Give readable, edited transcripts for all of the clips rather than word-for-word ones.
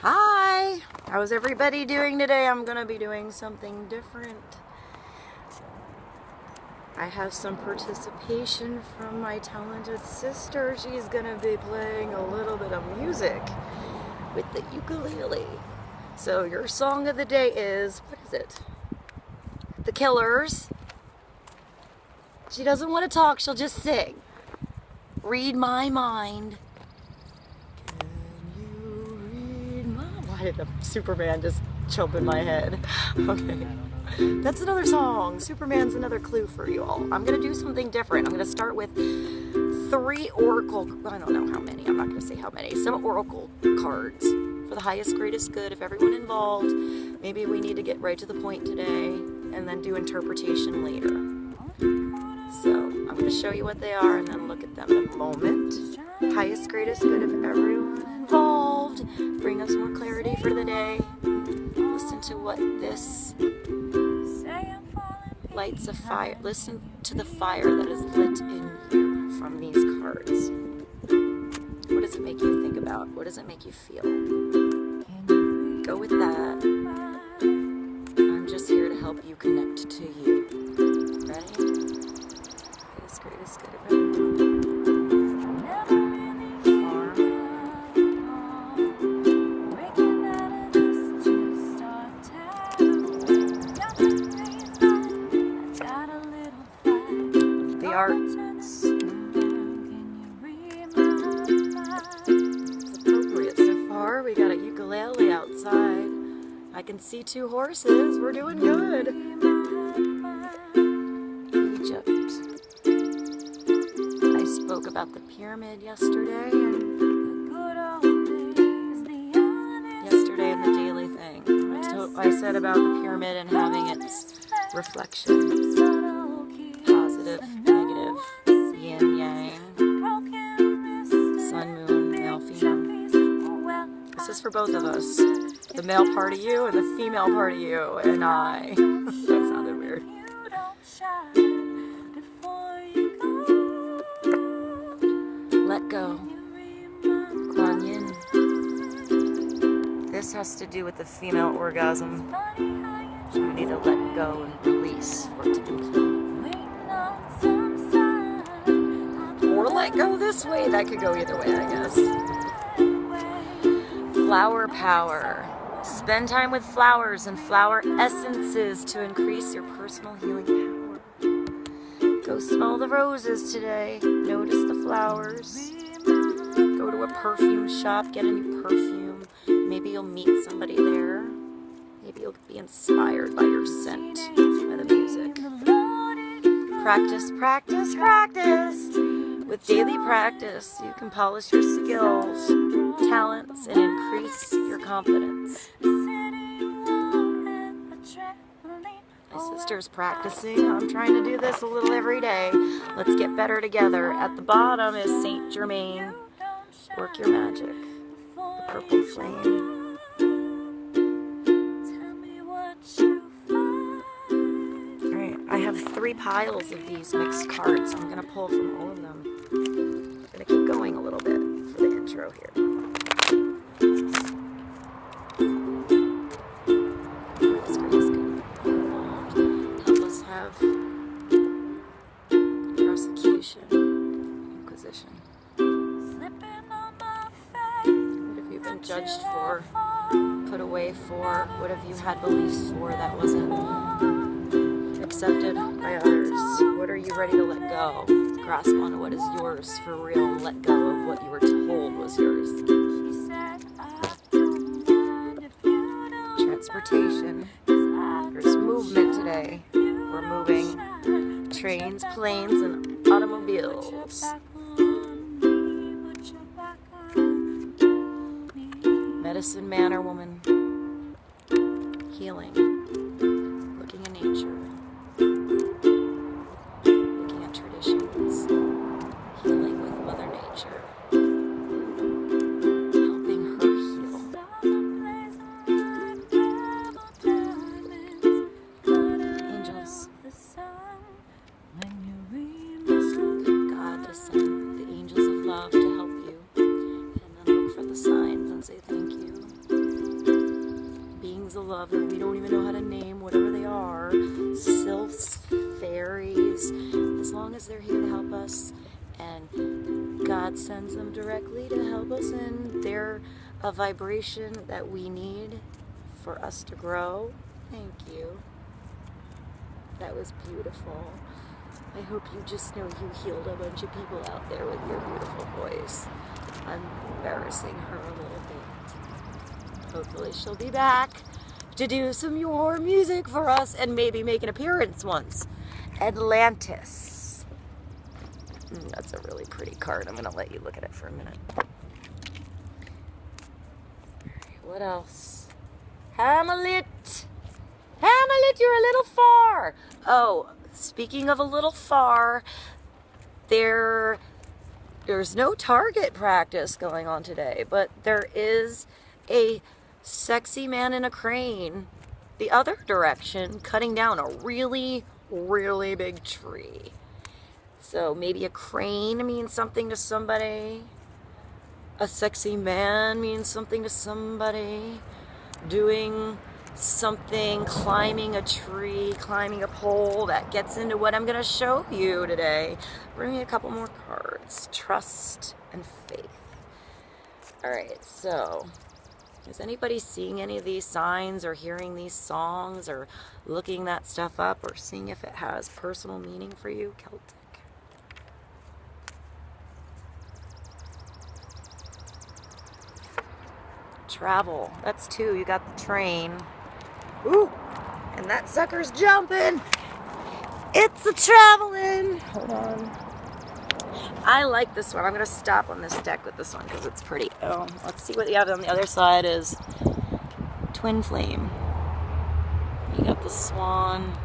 Hi! How's everybody doing today? I'm gonna be doing something different. I have some participation from my talented sister. She's gonna be playing a little bit of music with the ukulele. So your song of the day is, what is it? The Killers. She doesn't want to talk, she'll just sing. Read my mind. Can you read my... Why did the Superman just jump in my head? Okay. That's another song. Superman's another clue for you all. I'm going to do something different. I'm going to start with 3 oracle... I don't know how many. I'm not going to say how many. Some oracle cards for the highest, greatest good of everyone involved. Maybe we need to get right to the point today and then do interpretation later. So, I'm going to show you what they are and then look at them in a moment. Highest, greatest good of everyone involved. Bring us more clarity for the day. Listen to what this lights a fire. Listen to the fire that is lit in you from these cards. What does it make you think about? What does it make you feel? Go with that. I'm just here to help you connect to you. Ready? Greatest good of everyone. The arts. It's appropriate so far. We got a ukulele outside. I can see 2 horses. We're doing good. Egypt. Spoke about the pyramid yesterday and the daily thing. I said about the pyramid and having its reflection, positive, negative, yin, yang, sun, moon, male, female. This is for both of us, the male part of you and the female part of you and I. That sounded weird. Let go. Kuan Yin. This has to do with the female orgasm. You need to let go and release for it to complete. Or let go this way. That could go either way, I guess. Flower power. Spend time with flowers and flower essences to increase your personal healing power. Go smell the roses today. Notice the flowers. Go to a perfume shop, get a new perfume. Maybe you'll meet somebody there. Maybe you'll be inspired by your scent, by the music. Practice, practice, practice. With daily practice, you can polish your skills, talents, and increase your confidence. My sister's practicing. I'm trying to do this a little every day. Let's get better together. At the bottom is Saint Germain. Work your magic. The purple flame. Alright, I have 3 piles of these mixed cards. I'm going to pull from all of them. I'm going to keep going a little bit for the intro here. Prosecution, inquisition. What have you been judged for, put away for? What have you had beliefs for that wasn't accepted by others? What are you ready to let go? Grasp onto what is yours for real and let go of what you were told was yours. Transportation. There's movement today. We're moving trains, planes, and automobiles. Medicine man or woman. Healing. Looking at nature. Looking at traditions. Healing with Mother Nature. Helping her heal. Angels. God to send the angels of love to help you, and then look for the signs and say thank you. beings of love that we don't even know how to name, whatever they are, sylphs, fairies, as long as they're here to help us, and God sends them directly to help us, and they're a vibration that we need for us to grow. Thank you. That was beautiful. I hope you just know you healed a bunch of people out there with your beautiful voice. I'm embarrassing her a little bit. Hopefully she'll be back to do some more music for us and maybe make an appearance once. Atlantis. That's a really pretty card. I'm going to let you look at it for a minute. What else? Hamlet. Hamlet, you're a little far. Oh, speaking of a little far, there's no target practice going on today, but there is a sexy man in a crane the other direction cutting down a really, really big tree. So maybe a crane means something to somebody. A sexy man means something to somebody. Doing something, climbing a tree, climbing a pole, that gets into what I'm going to show you today. Bring me a couple more cards. Trust and faith. Alright, so is anybody seeing any of these signs or hearing these songs or looking that stuff up or seeing if it has personal meaning for you? Celtic. Travel. That's two. You got the train. Ooh, and that sucker's jumping. It's a traveling. Hold on. I like this one. I'm going to stop on this deck with this one because it's pretty. Oh, let's see what you have on the other side is. Twin flame. You got the swan.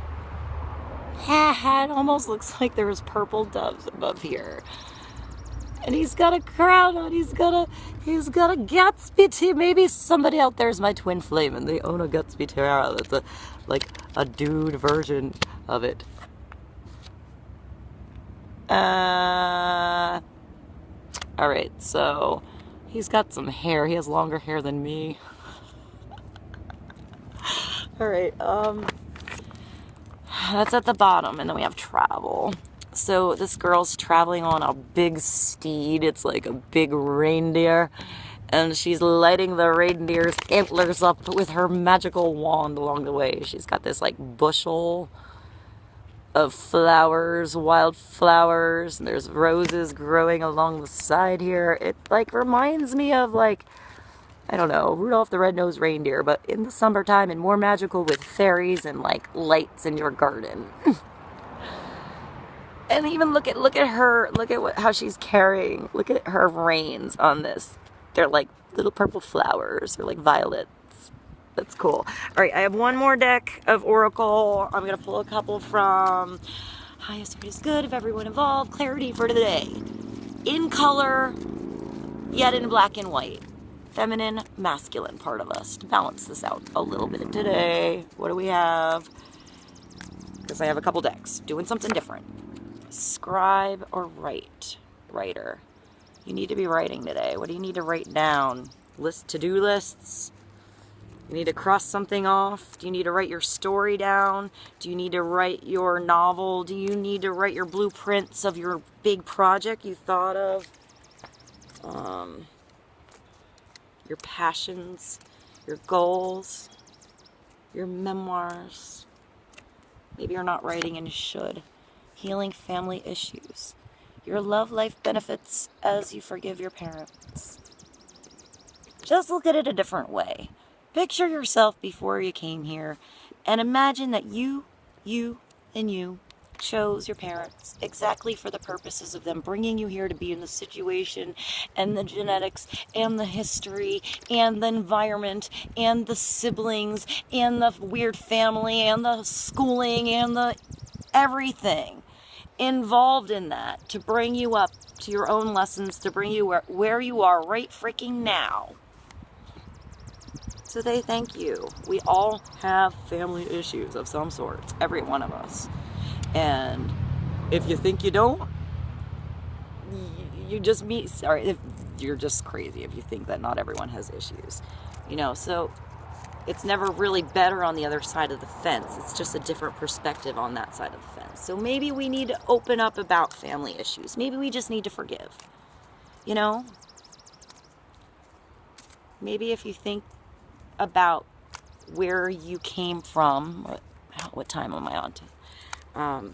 It almost looks like there's purple doves above here. And he's got a crown on. He's got a Gatsby tiara. Maybe somebody out there is my twin flame and they own a Gatsby tiara. That's like a dude version of it. Alright, so he's got some hair. He has longer hair than me. Alright, that's at the bottom, and then we have travel. So this girl's traveling on a big steed. It's like a big reindeer. And she's lighting the reindeer's antlers up with her magical wand along the way. She's got this like bushel of flowers, wild flowers. And there's roses growing along the side here. It like reminds me of like, I don't know, Rudolph the Red-Nosed Reindeer. But in the summertime and more magical with fairies and like lights in your garden. And even look at her, how she's carrying, look at her reins on this. They're like little purple flowers, they're like violets. That's cool. Alright, I have one more deck of Oracle. I'm going to pull a couple from Highest Rate is Good of Everyone Involved, Clarity for Today. In color, yet in black and white. Feminine, masculine part of us. To balance this out a little bit today. What do we have? Because I have a couple decks. Doing something different. Scribe or writer. You need to be writing today. What do you need to write down? To-do lists? You need to cross something off? Do you need to write your story down? Do you need to write your novel? Do you need to write your blueprints of your big project you thought of? Your passions, your goals, your memoirs. Maybe you're not writing and you should. Healing family issues. Your love life benefits as you forgive your parents. Just look at it a different way. Picture yourself before you came here and imagine that you chose your parents exactly for the purposes of them bringing you here to be in the situation and the genetics and the history and the environment and the siblings and the weird family and the schooling and the everything involved in that to bring you up to your own lessons, to bring you where you are right freaking now. So they thank you. We all have family issues of some sort, every one of us. And if you think you don't, you just you're just crazy if you think that not everyone has issues. You know, so It's never really better on the other side of the fence. It's just a different perspective on that side of the fence. So maybe we need to open up about family issues. Maybe we just need to forgive. You know? Maybe if you think about where you came from, what time am I on to?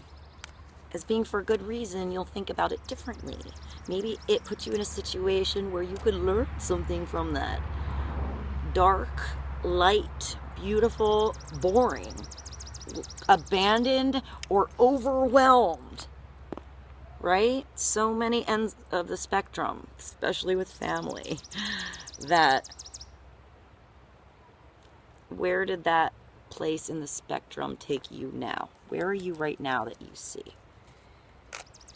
As being for a good reason, you'll think about it differently. Maybe it put you in a situation where you could learn something from that. Dark, light, beautiful, boring, abandoned, or overwhelmed. Right? So many ends of the spectrum, especially with family, that where did that place in the spectrum take you now? Where are you right now that you see?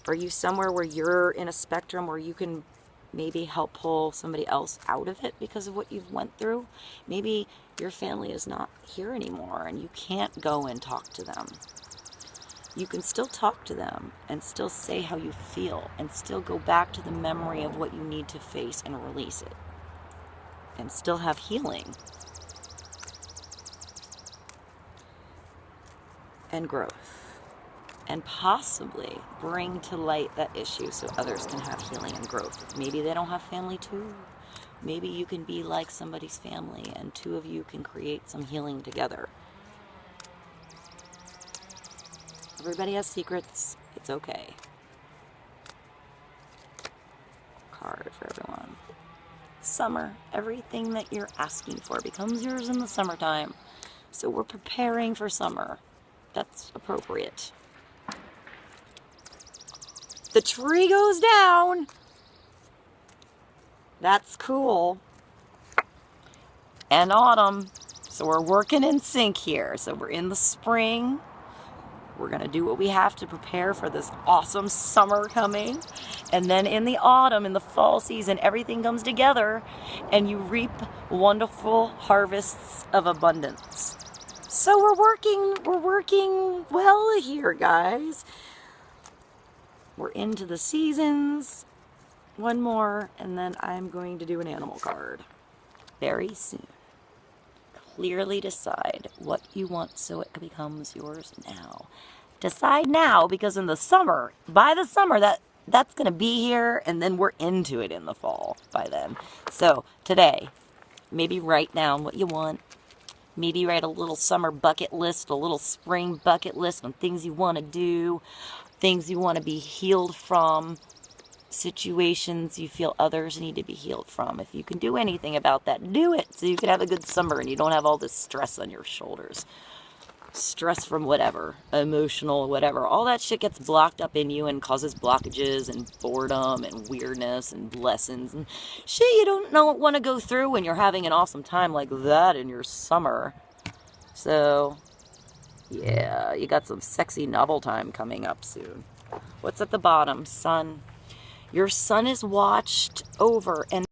Are you somewhere where you're in a spectrum where you can maybe help pull somebody else out of it because of what you've went through? Maybe your family is not here anymore and you can't go and talk to them. You can still talk to them and still say how you feel and still go back to the memory of what you need to face and release it. And still have healing and growth. And possibly bring to light that issue so others can have healing and growth. Maybe they don't have family too. Maybe you can be like somebody's family and two of you can create some healing together. Everybody has secrets. It's okay. Card for everyone. Summer. Everything that you're asking for becomes yours in the summertime. So we're preparing for summer. That's appropriate. The tree goes down. That's cool. And autumn. So we're working in sync here. So we're in the spring. We're going to do what we have to prepare for this awesome summer coming. And then in the autumn, in the fall season, everything comes together and you reap wonderful harvests of abundance. So we're working well here, guys. We're into the seasons. One more, and then I'm going to do an animal card very soon. Clearly decide what you want so it becomes yours now. Decide now, because in the summer, by the summer, that's going to be here, and then we're into it in the fall by then. So today, maybe write down what you want. Maybe write a little summer bucket list, a little spring bucket list on things you want to do, things you want to be healed from, situations you feel others need to be healed from. If you can do anything about that, do it so you can have a good summer and you don't have all this stress on your shoulders. Stress from whatever, emotional, whatever. All that shit gets blocked up in you and causes blockages and boredom and weirdness and lessons and shit you don't want to go through when you're having an awesome time like that in your summer. So, yeah, you got some sexy novel time coming up soon. What's at the bottom? Sun. Your sun is watched over and